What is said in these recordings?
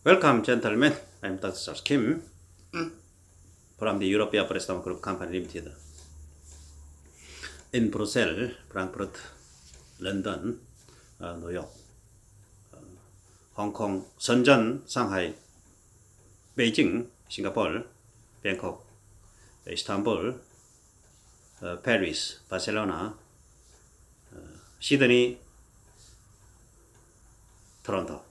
Welcome, gentlemen. I'm DR.Charles Kim from the European Prpram Group Company Limited in Brussels, Frankfurt, London, New York, Hong Kong, Shenzhen, Shanghai, Beijing, Singapore, Bangkok, Istanbul, Paris, Barcelona, Sydney, Toronto,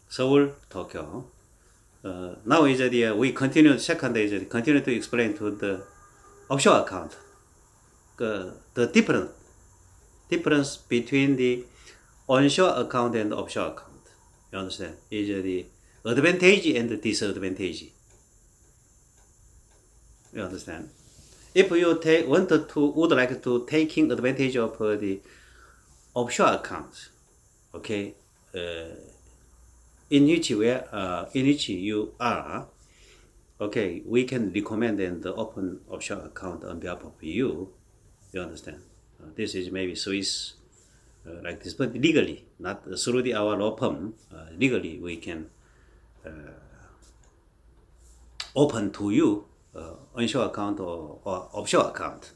Seoul, Tokyo. Now is we continue. Second is continue to explain to the offshore account the difference between the onshore account and offshore account. You understand? Is the advantage and disadvantage. You understand? If you would like to taking advantage of the offshore accounts, okay, in which you are, okay, we can recommend and open offshore account on behalf of you. You understand? This is maybe Swiss like this, but legally, not through our law firm. Legally, we can open to you onshore account or offshore account.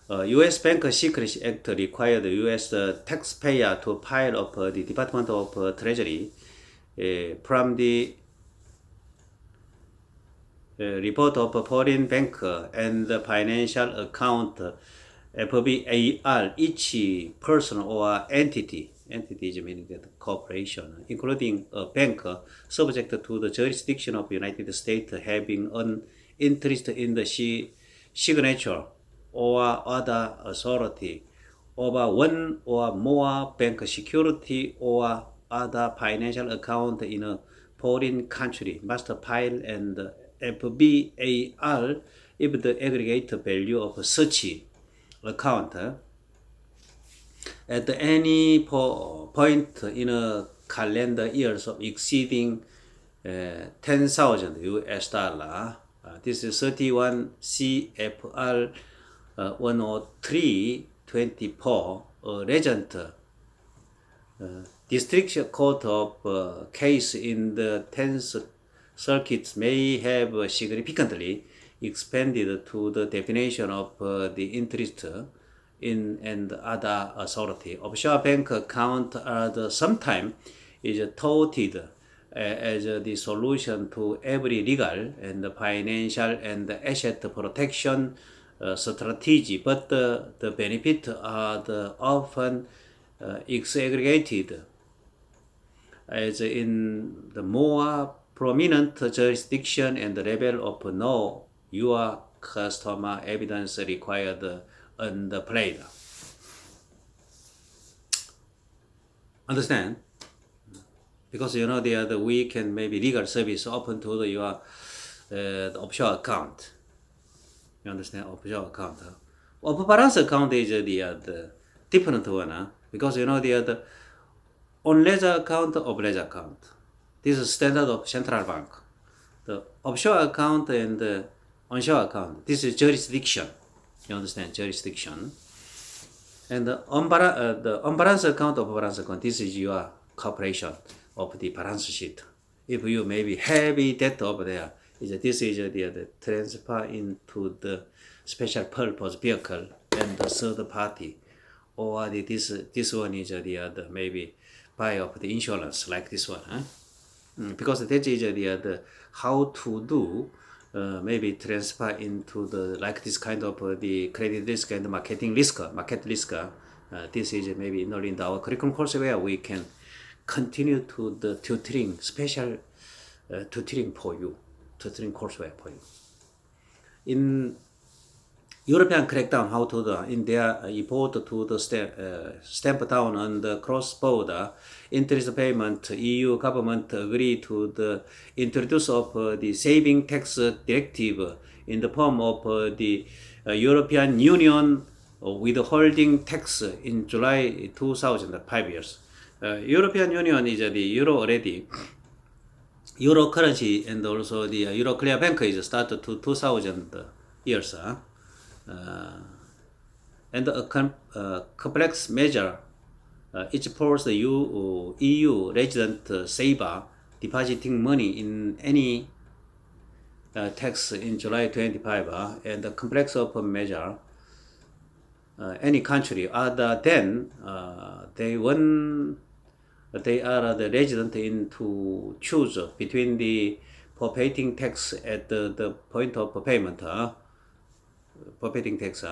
U.S. Bank Secrecy Act required U.S. taxpayer to file of the Department of Treasury from the report of foreign banker and financial account FBAR, each person or entity is meaning that corporation, including a bank subject to the jurisdiction of the United States having an interest in the signature or other authority over one or more bank security or other financial account in a foreign country must file an FBAR if the aggregate value of such account at any point in a calendar years of exceeding 10,000 US dollar. This is 31 CFR 103/24. Regent District Court of case in the 10th Circuit may have significantly expanded to the definition of the interest in and other authority. Offshore bank account are sometimes is touted as the solution to every legal and financial and asset protection strategy, but the benefits are often exaggerated as in the more prominent jurisdiction and the level of know your customer evidence required underplayed. Understand? Because we can maybe legal service open to your the offshore account. You understand? Offshore account. Off balance account is the different one, because the on ledger account, off ledger account. This is standard of central bank. The offshore account and the onshore account. This is jurisdiction. You understand? Jurisdiction. And the unbalanced account, off balance account. This is your corporation of the balance sheet. If you maybe heavy debt over there, this is the transfer into the special purpose vehicle and the third party, or this one is the maybe buy of the insurance like this one, because that is the how to do maybe transfer into the like this kind of the credit risk and market risk. This is maybe not in our curriculum course where we can continue to the tutoring special tutoring for you, tutoring courseware for you. In European crackdown, how to do in their effort to the stamp down on the cross-border interest payment, EU government agreed to the introduce of the saving tax directive in the form of the European Union withholding tax in July 2005 years. European Union is the euro already. Euro currency and also the Euro Clear Bank is started to 2000 years. And a complex measure each force the EU resident saver depositing money in any tax in July 25, and the complex of measure any country other than they are the resident in to choose between the perpetuating tax at the point of payment, perpetuating tax,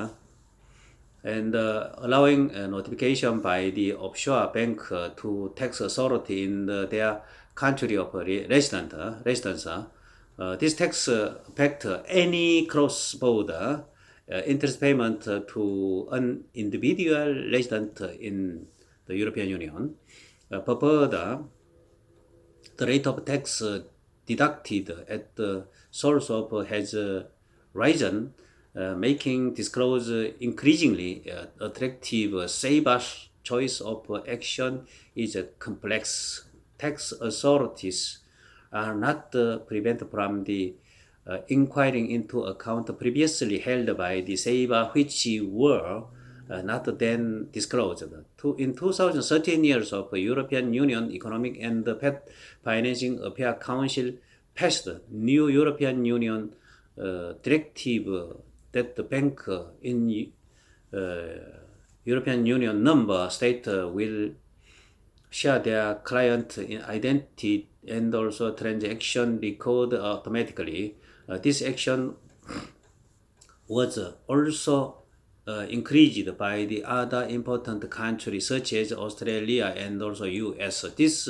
and allowing notification by the offshore bank to tax authority in their country of residence. This tax affect any cross-border interest payment to an individual resident in the European Union. Further, the rate of tax deducted at the source of has risen, making disclosure increasingly attractive. Saber's choice of action is complex. Tax authorities are not prevented from the inquiring into account previously held by the Saber, which were not then disclosed. In 2013 years of European Union Economic and Financing Affairs Council passed new European Union directive that the bank in European Union number state will share their client identity and also transaction record automatically. This action was also increased by the other important countries such as Australia and also US. This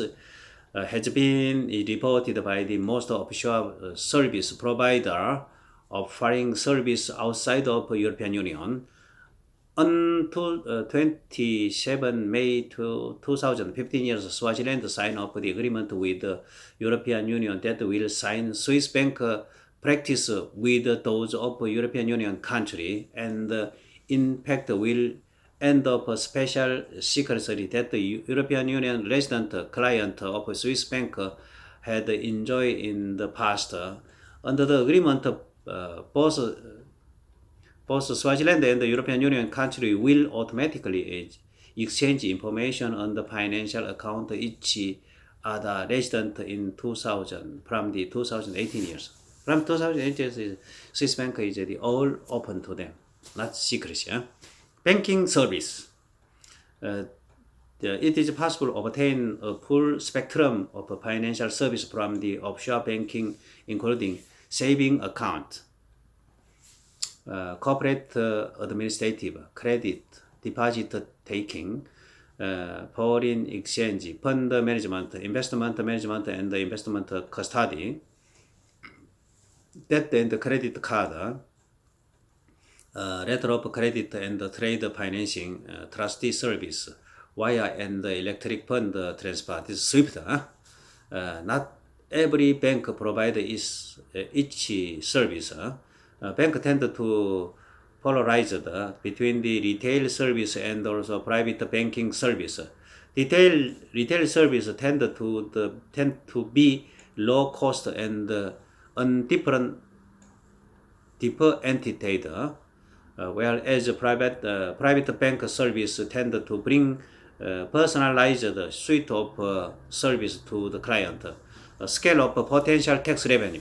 has been reported by the most offshore service provider offering service outside of European Union. On 27 May 2015 years, Swaziland signed up the agreement with the European Union that will sign Swiss bank practice with those of European Union country, and in fact will end up a special secrecy that the European Union resident client of Swiss bank had enjoyed in the past. Under the agreement, both Swaziland and the European Union country will automatically exchange information on the financial account each other resident in 2000 from the 2018 years. From 2018 years, Swiss bank is all open to them, not secrecy. Banking service. It is possible to obtain a full spectrum of financial service from the offshore banking, including saving account, corporate administrative, credit, deposit taking, foreign exchange, fund management, investment management, and investment custody, debt and credit card, letter of credit and trade financing, trustee service, wire and electric fund transfer. This is SWIFT. Not every bank provides each service. Bank tend to polarize between the retail service and also private banking service. Retail service tend to be low cost and differentiated, whereas private bank service tend to bring personalized suite of service to the client. A scale of potential tax revenue.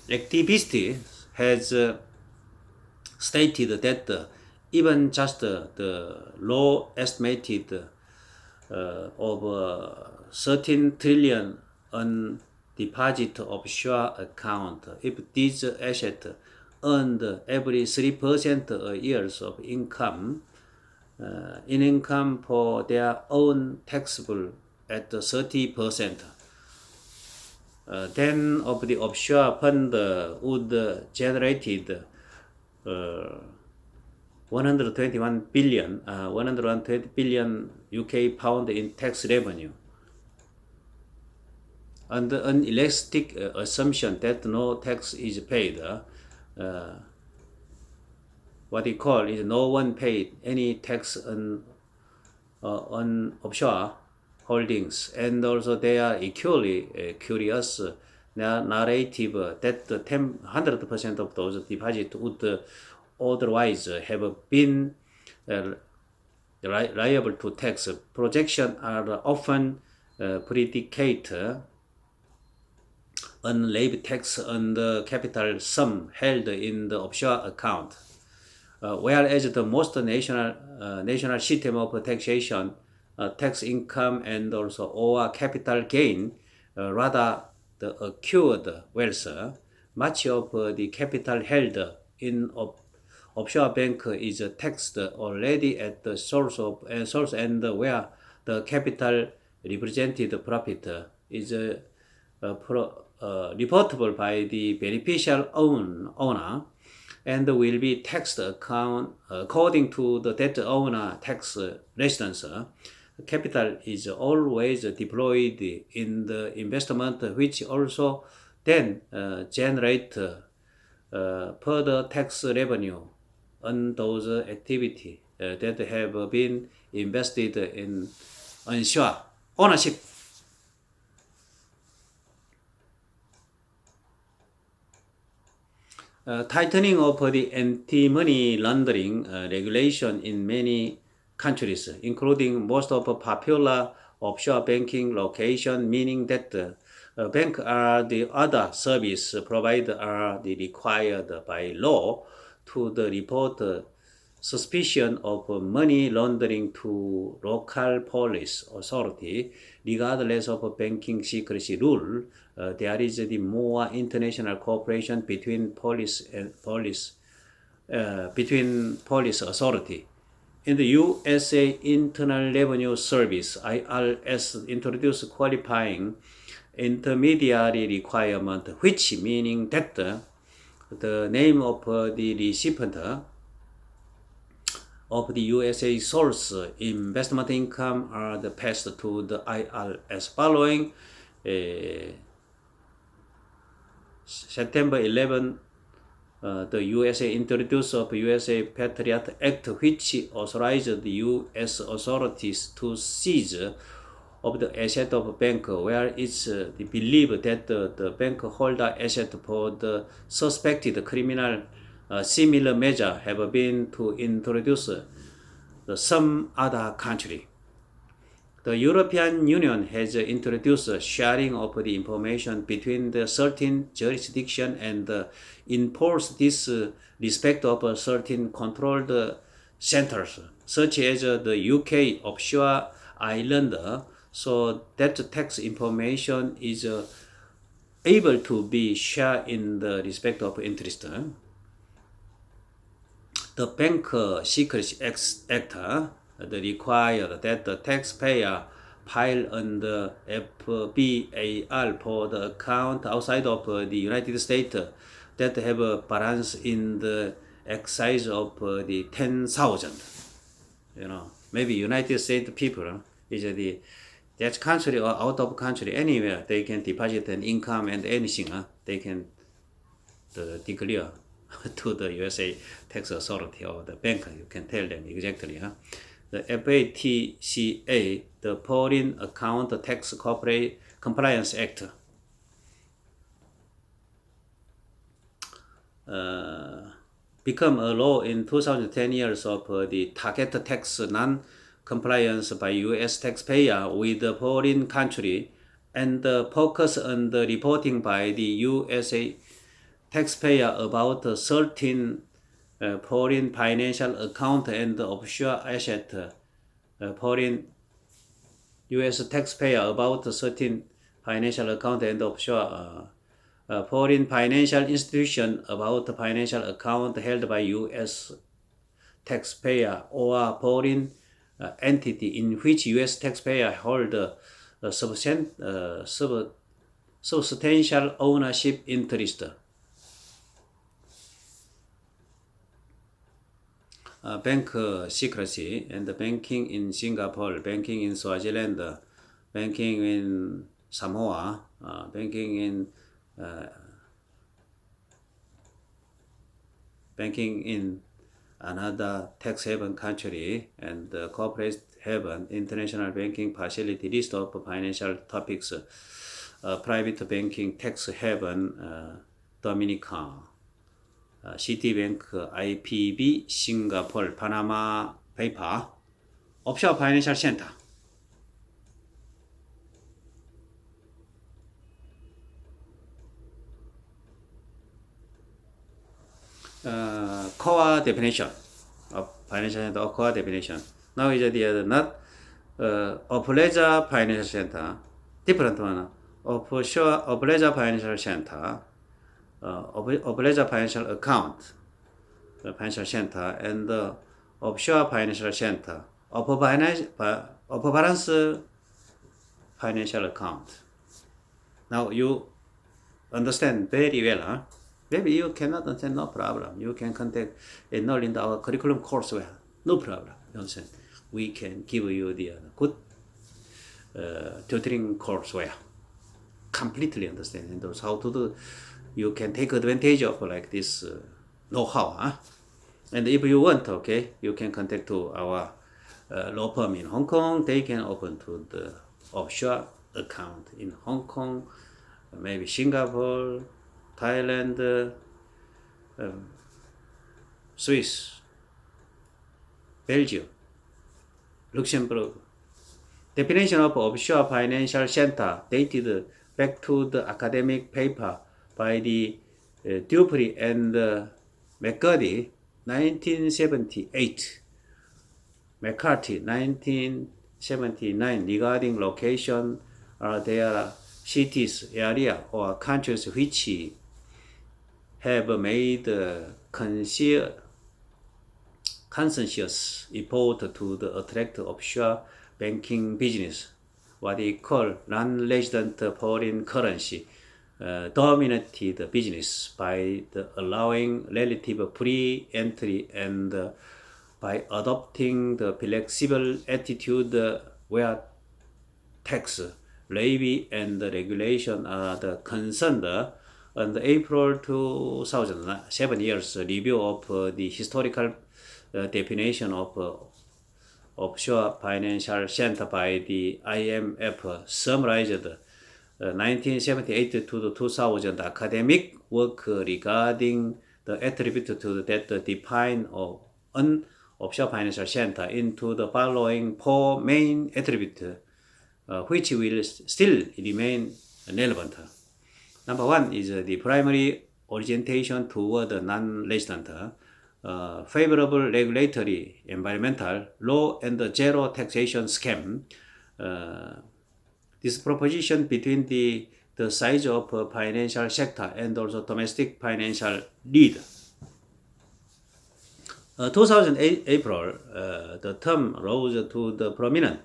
Activist has stated that even just the low estimated of 13 trillion on deposit offshore account, if these assets earned every 3% a year of income, in income for their own taxable at 30%. Then of the offshore fund would generated 120 billion UK pound in tax revenue. Under an elastic assumption that no tax is paid, what we call is no one paid any tax on offshore holdings, and also they are equally curious narrative that 100% of those deposits would otherwise have been liable to tax. Projections are often predicated unlaid tax on the capital sum held in the offshore account. Whereas the most national system of taxation, tax income and also or capital gain, rather the accrued wealth, much of the capital held in offshore bank is taxed already at the source and where the capital represented profit is reportable by the beneficial owner and will be taxed according to the debt owner tax residence. Capital is always deployed in the investment, which also then generate further tax revenue on those activities that have been invested in onshore ownership. Tightening of the anti-money laundering regulation in many countries, including most of popular offshore banking location, meaning that bank are the other service provider are the required by law to the report suspicion of money laundering to local police authority, regardless of banking secrecy rule. There is the more international cooperation between police authority. In the USA Internal Revenue Service (IRS) introduced qualifying intermediary requirement, which meaning that the name of the recipient of the USA source investment income are passed to the IRS following September 11. The USA introduced of USA Patriot Act, which authorized the U.S. authorities to seize of the asset of a bank where it's believed that the bank holder asset for the suspected criminal similar measure have been to introduce some other country. The European Union has introduced sharing of the information between the certain jurisdiction and enforce this respect of certain controlled centers, such as the UK offshore island, so that tax information is able to be shared in the respect of interest. The Bank Secrecy Act required that the taxpayer file on the FBAR for the account outside of the United States that have a balance in the excess of the 10,000. Maybe United States people is that country or out of country, anywhere they can deposit an income and anything they can declare to the USA tax authority or the bank. You can tell them exactly. The FATCA, the Foreign Account Tax Compliance Act, become a law in 2010 years of the target tax non-compliance by U.S. taxpayer with the foreign country and focus on the reporting by the USA taxpayer about certain foreign financial account and offshore asset. Foreign U.S. taxpayer about certain financial account and offshore foreign financial institution about financial account held by U.S. taxpayer or foreign entity in which U.S. taxpayer hold substantial ownership interest. Bank secrecy and banking in Singapore, banking in Swaziland, banking in Samoa, banking in another tax haven country, and corporate haven, international banking facility, list of financial topics, private banking, tax haven, Dominica, Citibank, IPB, Singapore, Panama Paper, offshore financial center. core definition of financial center or core definition. Now is the not operator financial center, different one. Operator financial center, operator financial account, financial center, and offshore financial center, off-balance financial account. Now you understand very well, huh? Maybe you cannot understand, no problem. You can contact enroll in our curriculum course, well, no problem. You understand? We can give you the good tutoring course where completely understand and those how to do. You can take advantage of like this know-how, huh? And if you want, okay, you can contact to our law firm in Hong Kong. They can open to the offshore account in Hong Kong, maybe Singapore, Thailand, Swiss, Belgium, Luxembourg. Definition of offshore financial center dated back to the academic paper by the Dupree and McCarthy, 1978. McCarthy, 1979, regarding location, there are cities, area, or countries which have made conscientious effort to attract offshore banking business, what they call non-resident foreign currency, dominated business by allowing relative free entry and by adopting the flexible attitude where tax, levy, and regulation are the concerned. On the April 2007 years review of the historical definition of offshore financial center by the IMF summarized 1978 to 2000 academic work regarding the attribute to that define an offshore financial center into the following four main attributes, which will still remain relevant. Number one is the primary orientation toward the non-resident, favorable regulatory, environmental, low and zero taxation scheme. This proposition between the size of financial sector and also domestic financial need. 2008 April, the term rose to the prominence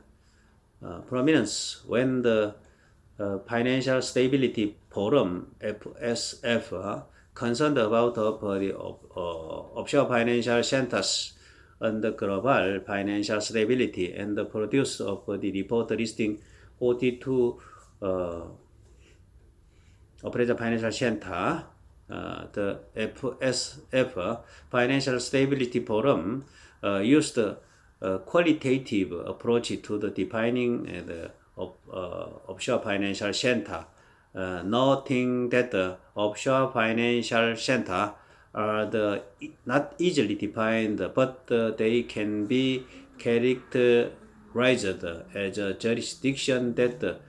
when the Financial Stability Forum (FSF) concerned about the offshore financial centers and the global financial stability and the produce of the report listing 42 operator financial center. The FSF Financial Stability Forum used a qualitative approach to the defining the offshore financial center, noting that the offshore financial center are not easily defined, but they can be characterized as a jurisdiction that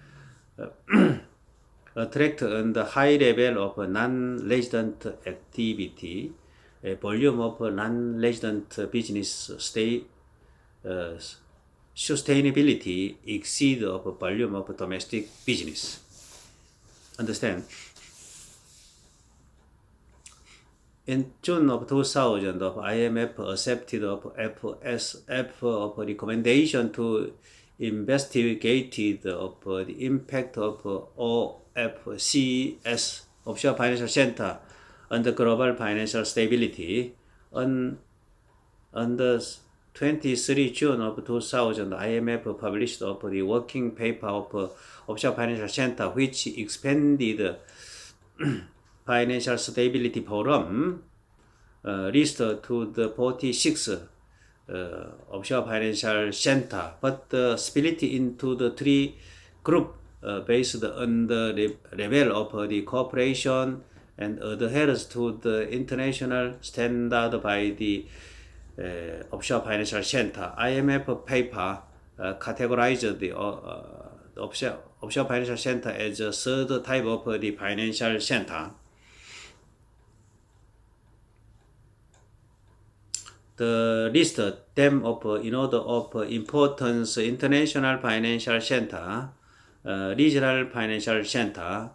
attract the high level of non-resident activity, a volume of non-resident business sustainability exceed of volume of domestic business. Understand? In June of 2000, IMF accepted of FSF of recommendation to investigate of the impact of OFCS, offshore financial center, on the global financial stability. On the 23 June of 2000, IMF published of the working paper of offshore financial center, which expanded Financial Stability Forum list to the 46 offshore financial center, but split into the three groups based on the level of the cooperation and adherence to the international standard by the offshore financial center. IMF paper categorized the offshore financial center as a third type of the financial center. the list them of in order of importance international financial center, regional financial center,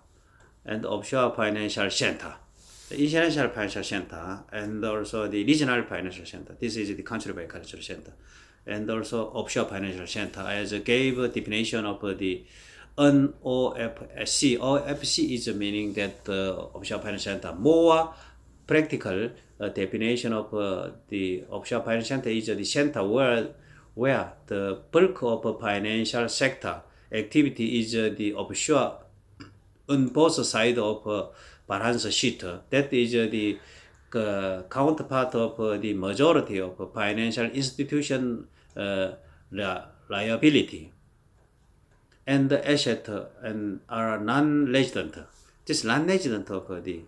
and offshore financial center. The international financial center and also the regional financial center. This is the country by cultural center, and also offshore financial center. As gave a definition of the OFC. OFC is meaning that offshore financial center. More practical definition of the offshore financial center is the center where the bulk of financial sector activity is the offshore on both sides of balance sheet. That is the counterpart of the majority of financial institution liability and the asset and are non-resident. This non-resident of the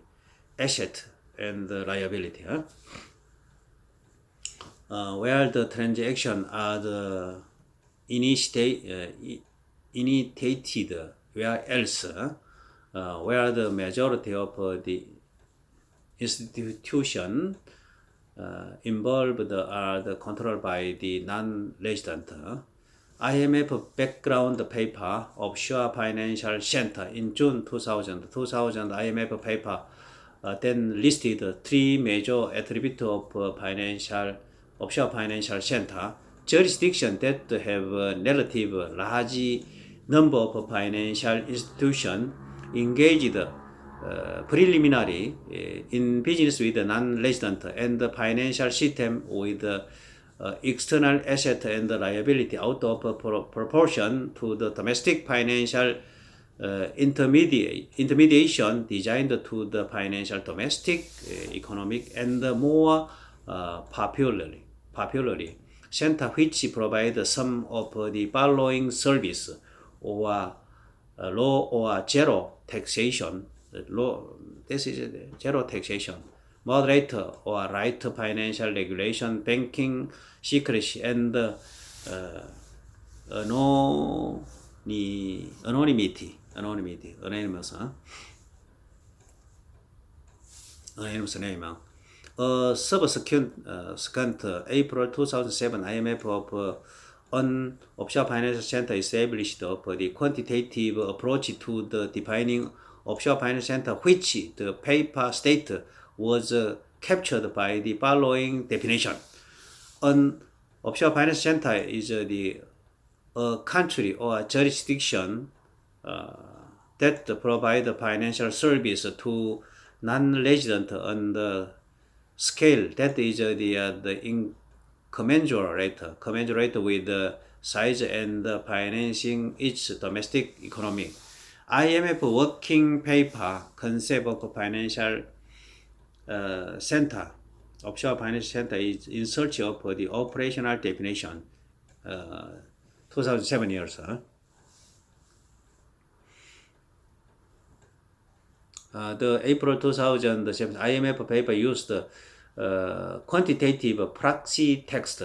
asset and the liability. Where the transaction are the initiated where else, where the majority of the institution involved are controlled by the non-resident. IMF background paper, Offshore Financial Center in June 2000 IMF paper then listed three major attributes of offshore financial center: jurisdiction that have a relative large number of financial institutions engaged preliminary in business with the non-resident, and the financial system with external asset and liability out of proportion to the domestic financial intermediation designed to the financial domestic economic and more popularly center which provide some of the following service or low or zero taxation. This is zero taxation, moderate or right financial regulation, banking secrecy, and anonymity. Anonymous name. Subsequent April 2007 IMF of offshore financial center established of the quantitative approach to the defining offshore financial center, which the paper state was captured by the following definition. An offshore financial center is the country or jurisdiction that provide financial service to non-resident on the scale that is the commensurate with the size and financing its domestic economy. IMF working paper concept of financial center, offshore financial center is in search of the operational definition. 2007 years. The April 2007 IMF paper used quantitative proxy test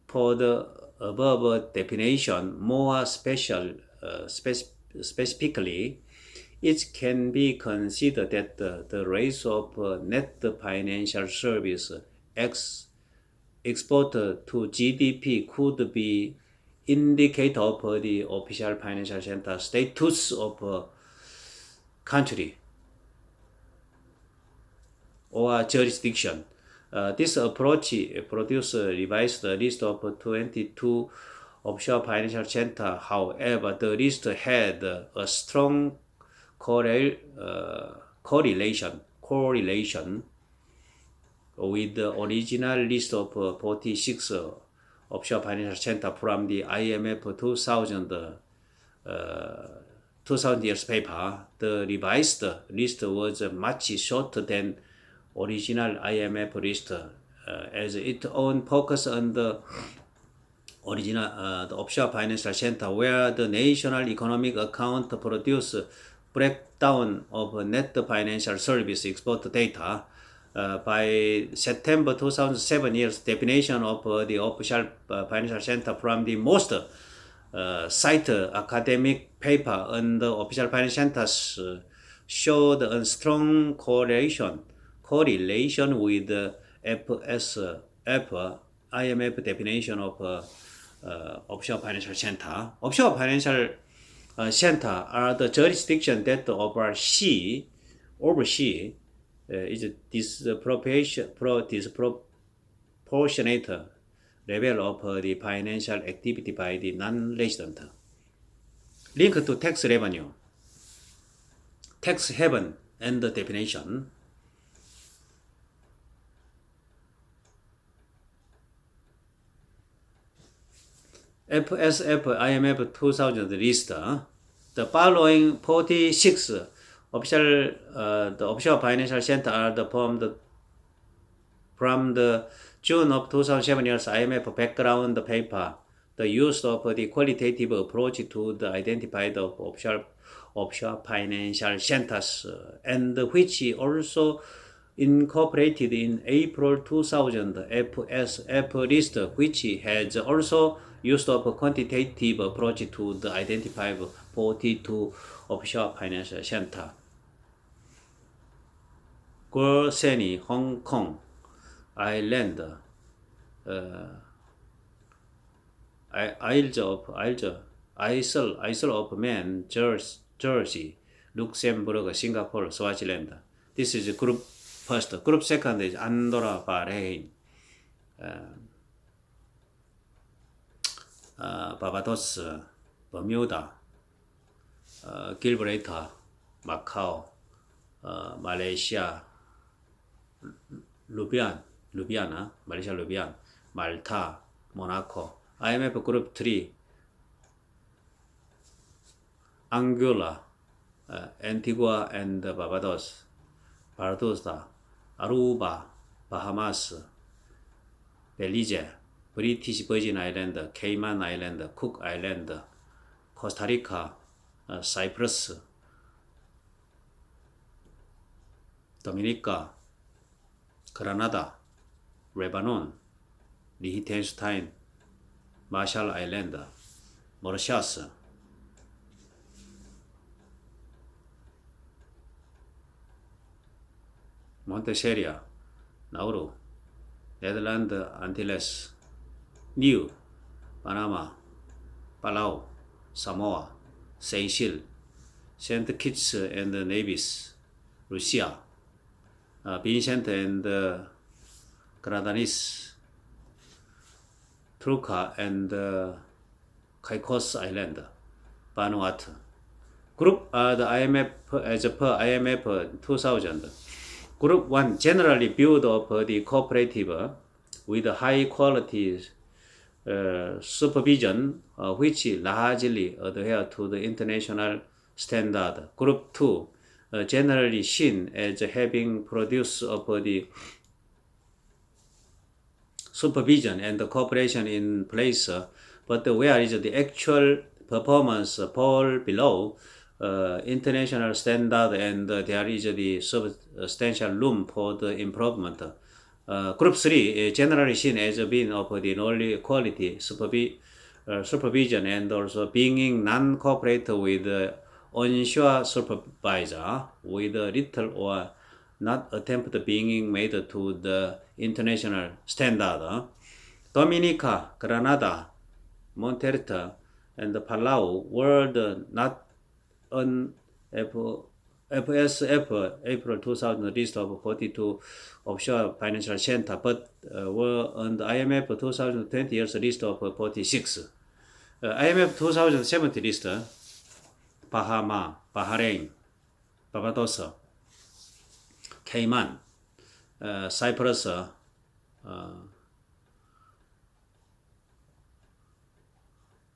for the above definition. More specifically, it can be considered that the ratio of net financial service export to GDP could be indicator of the official financial center status of country or jurisdiction. This approach produced a revised list of 22 offshore financial center. However, the list had a strong correlation with the original list of 46 offshore financial center from the IMF 2000 years paper. The revised list was much shorter than original IMF list, as its own focus on the original the offshore financial center, where the national economic account produce breakdown of net financial service export data. By September 2007 years definition of the official financial center from the most cited academic paper on the official financial centers showed a strong correlation with the FSF, IMF definition of offshore financial center. Offshore financial center are the jurisdiction that oversee is disproportionate level of the financial activity by the non-resident. Link to tax revenue, tax haven, and the definition. FSF IMF 2000 list. The following 46 official the offshore financial center are formed from the June of 2007 year's IMF background paper. The use of the qualitative approach to the identified of offshore financial centers, and which also incorporated in April 2000 FSF list, which has also used of quantitative approach to the identified 42 offshore financial center. Guernsey, Hong Kong, Ireland, Isle of Man, Jersey, Luxembourg, Singapore, Swaziland. This is group first. Group second is Andorra, Bahrain, Barbados, Bermuda, Gibraltar, Macau, Malaysia, Malaysia, Malta, Monaco. IMF Group 3, Anguilla, Antigua and Barbuda, Aruba, Bahamas, Belize, British Virgin Island, Cayman Island, Cook Island, Costa Rica, Cyprus, Dominica, Grenada, Lebanon, Liechtenstein, Marshall Island, Mauritius, Monteseria, Nauru, Netherlands, Antilles, Niue, Panama, Palau, Samoa, Seychelles, St. Kitts and Nevis, Russia, Vincent and Grenadines, Truca and Caicos Island, Vanuatu. Group the IMF as per IMF 2000. Group 1 generally built up the cooperative with high quality supervision, which largely adhere to the international standard. Group 2 generally seen as having produced of the supervision and the cooperation in place, but where is the actual performance fall below international standard, and there is the substantial room for the improvement. Group 3 generally seen as being of the low quality supervision and also being non-cooperate with onshore supervisor with little or not attempt being made to the international standard. Dominica, Grenada, Montserrat, and Palau were not on FSF April 2000 list of 42 offshore financial center, but were on the IMF 2020 years list of 46. IMF 2070 list, Bahama, Bahrain, Barbados, Cayman, Cyprus,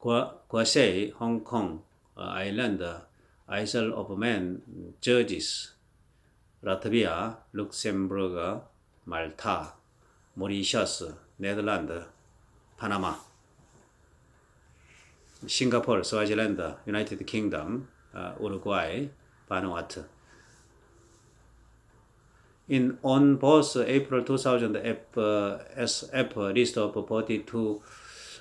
Guernsey, Hong Kong, Ireland, Isle of Man, Jersey, Latvia, Luxembourg, Malta, Mauritius, Netherlands, Panama, Singapore, Swaziland, United Kingdom, Uruguay, Vanuatu. On both April 2000 FSF list of 42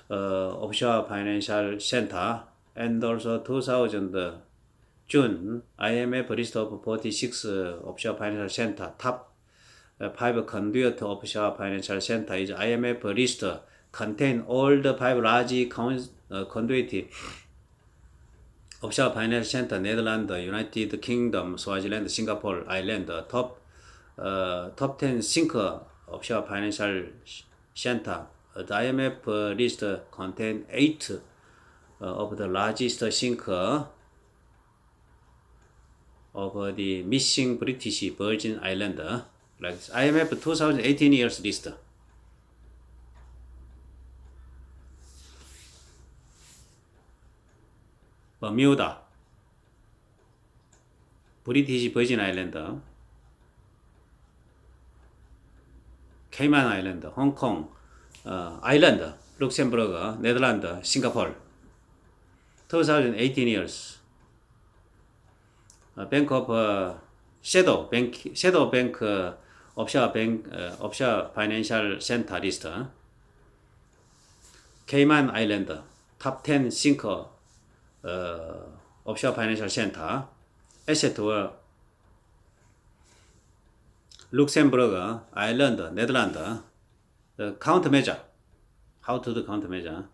offshore financial center and also 2000 June, IMF list of 46 offshore financial center. Top 5 conduit offshore financial center is IMF list. Contain all the 5 large conduit offshore financial center: Netherlands, United Kingdom, Swaziland, Singapore, Ireland. Top 10 sinker offshore financial center. The IMF list contain 8 of the largest sinker of the missing British Virgin Island. Like IMF 2018 years list. Bermuda, British Virgin Island, Cayman Island, Hong Kong, Ireland, Luxembourg, Netherlands, Singapore. 2018 years. Bank of Shadow Bank offshore financial center list. Cayman Island, top 10 sinker offshore financial center. Asset were Luxembourg, Ireland, Netherlands. The countermeasure. How to do countermeasure?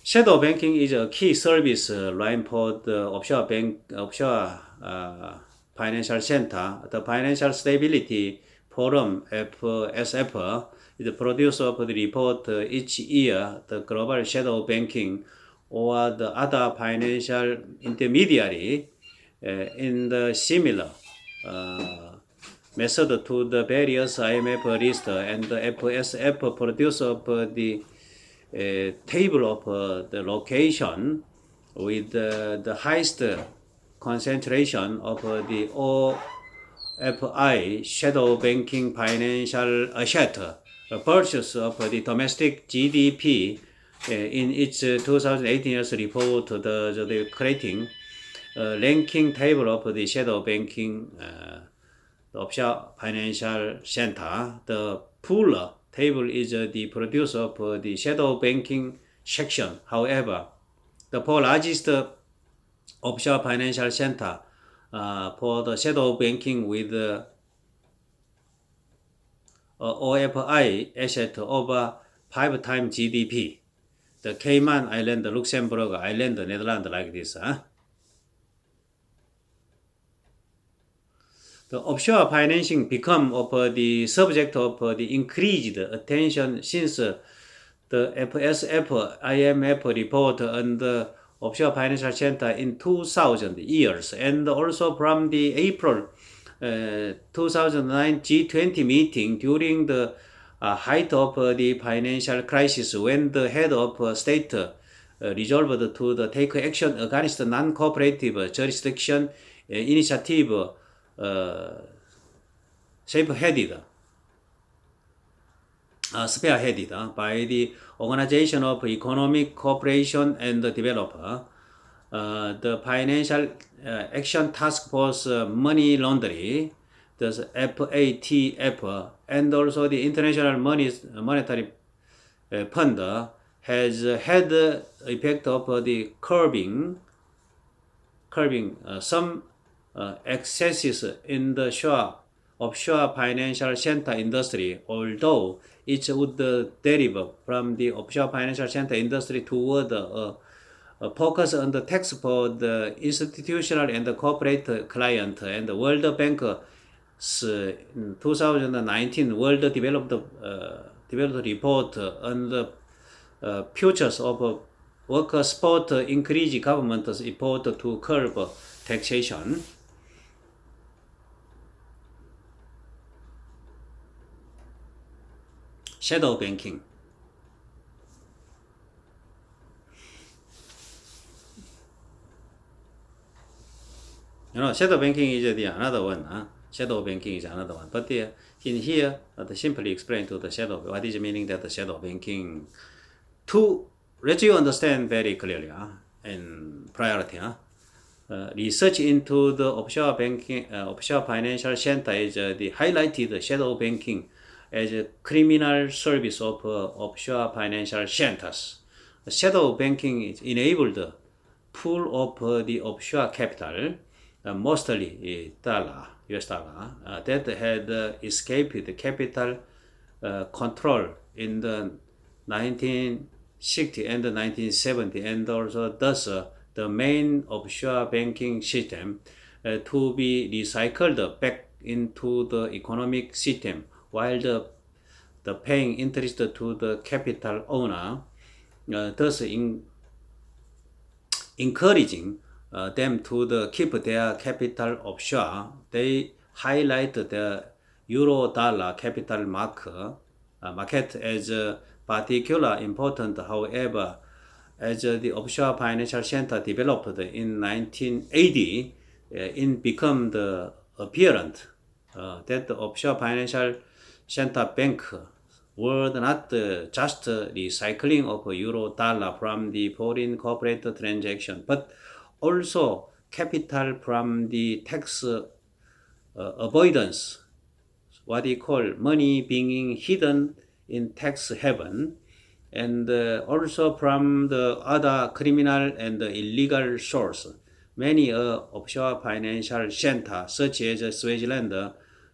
Shadow banking is a key service line for the offshore financial center. The Financial Stability Forum (FSF) is the producer of the report each year. The global shadow banking or the other financial intermediary in the similar method to the various IMF list and the FSF produce of the table of the location with the highest concentration of the OFI shadow banking financial asset versus of the domestic GDP in its 2018 year's report. The creating ranking table of the shadow banking offshore financial center. The full table is the producer of the shadow banking section. However, the 4 largest offshore financial center for the shadow banking with OFI asset over 5 times GDP. The Cayman Island, Luxembourg, Ireland, Netherlands, like this. The offshore financing become of the subject of the increased attention since the FSF IMF report on the offshore financial center in 2000 years, and also from the April 2009 G20 meeting during the height of the financial crisis, when the head of state resolved to take action against non-cooperative jurisdiction initiative spearheaded by the Organization of Economic Cooperation and Development, the Financial Action Task Force Money Laundering, the FATF, and also the International Monetary Fund has had the effect of the curbing some excesses in the offshore financial center industry, although it would derive from the offshore financial center industry toward a focus on the tax for the institutional and the corporate client. And the World Bank's 2019 World Developed Report on the futures of worker support increase government's effort to curb taxation. Shadow banking. Shadow banking is another one. Shadow banking is another one. But in here, simply explain to the shadow what is the meaning that the shadow banking. To let you understand very clearly and priority. Research into the offshore banking, offshore financial center is the highlighted shadow banking as a criminal service of offshore financial centers. shadow banking is enabled pool of the offshore capital, mostly dollar, US dollar, that had escaped the capital control in the 1960 and the 1970, and also thus the main offshore banking system to be recycled back into the economic system, while the paying interest to the capital owner, thus encouraging them to keep their capital offshore. They highlight the euro dollar capital market as particularly important. However, as the offshore financial center developed in 1980, it became the apparent that the offshore financial center bank were not just recycling of euro dollar from the foreign corporate transaction, but also capital from the tax avoidance, what we call money being hidden in tax haven, and also from the other criminal and illegal source. Many offshore financial centers, such as Switzerland,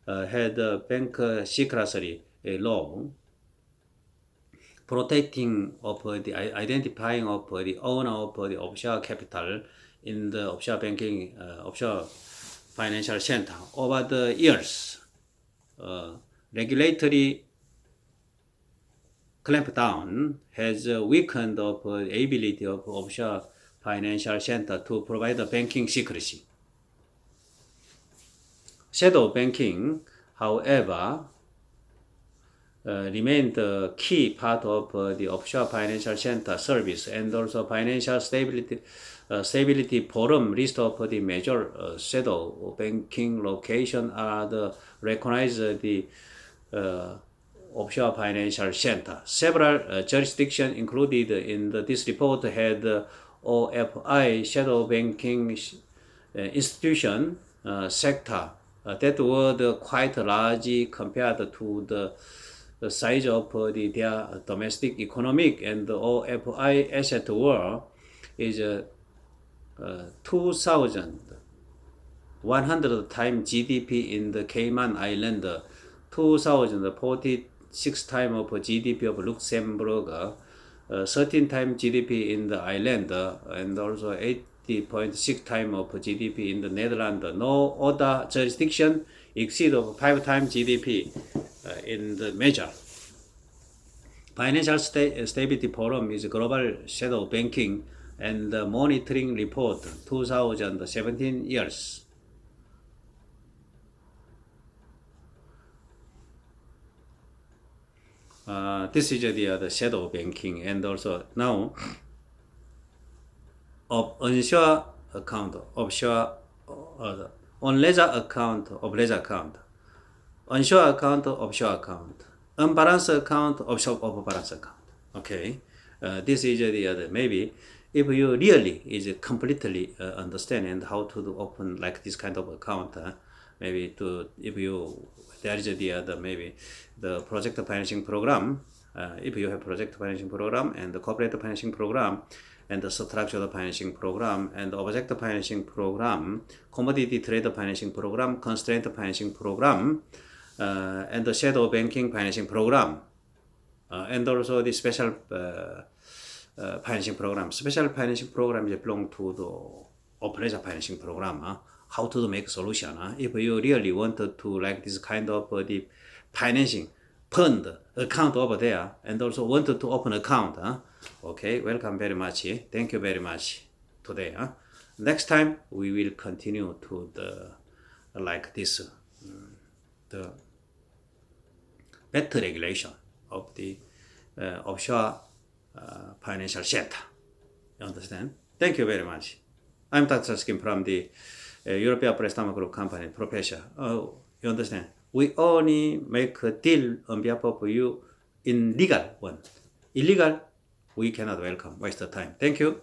had bank secrecy law protecting of the identifying of the owner of the offshore capital in the offshore banking, offshore financial center. Over the years, regulatory clampdown has weakened the ability of offshore financial center to provide the banking secrecy. Shadow banking, however, remain the key part of the offshore financial center service, and also financial stability forum list of the major shadow banking location are the recognized the offshore financial center. Several jurisdictions included in this report had OFI shadow banking institution sector that were quite large compared to the size of their domestic economic, and the OFI asset world is 2,100 times GDP in the Cayman Island, 2,046 times of GDP of Luxembourg, 13 times GDP in the island, and also 80.6 times of GDP in the Netherlands. No other jurisdiction exceed of 5 times GDP in the measure. Financial Stability Forum is global shadow banking and monitoring report 2017 years. This is the shadow banking, and also now of onshore account, offshore, on ledger account, of ledger account, onshore account, offshore account, unbalanced account, offshore off-balance account. Okay, this is the other. Maybe if you really is completely understand and how to open like this kind of account, maybe to if you there is the other maybe the project financing program. If you have project financing program and the corporate financing program and the structured financing program and the object financing program, commodity trade financing program, constraint financing program, and the shadow banking financing program, and also the special financing program. Special financing program is belong to the operator financing program. How to make solution. If you really wanted to like this kind of the financing fund account over there, and also wanted to open account. Okay, welcome very much. Thank you very much today. Next time we will continue to the like this the better regulation of the offshore financial center. You understand? Thank you very much. I'm Dr. Skin from the European Prestamo Group Company, Professor. You understand? We only make a deal on behalf of you in legal one. Illegal, we cannot welcome. Waste the time. Thank you.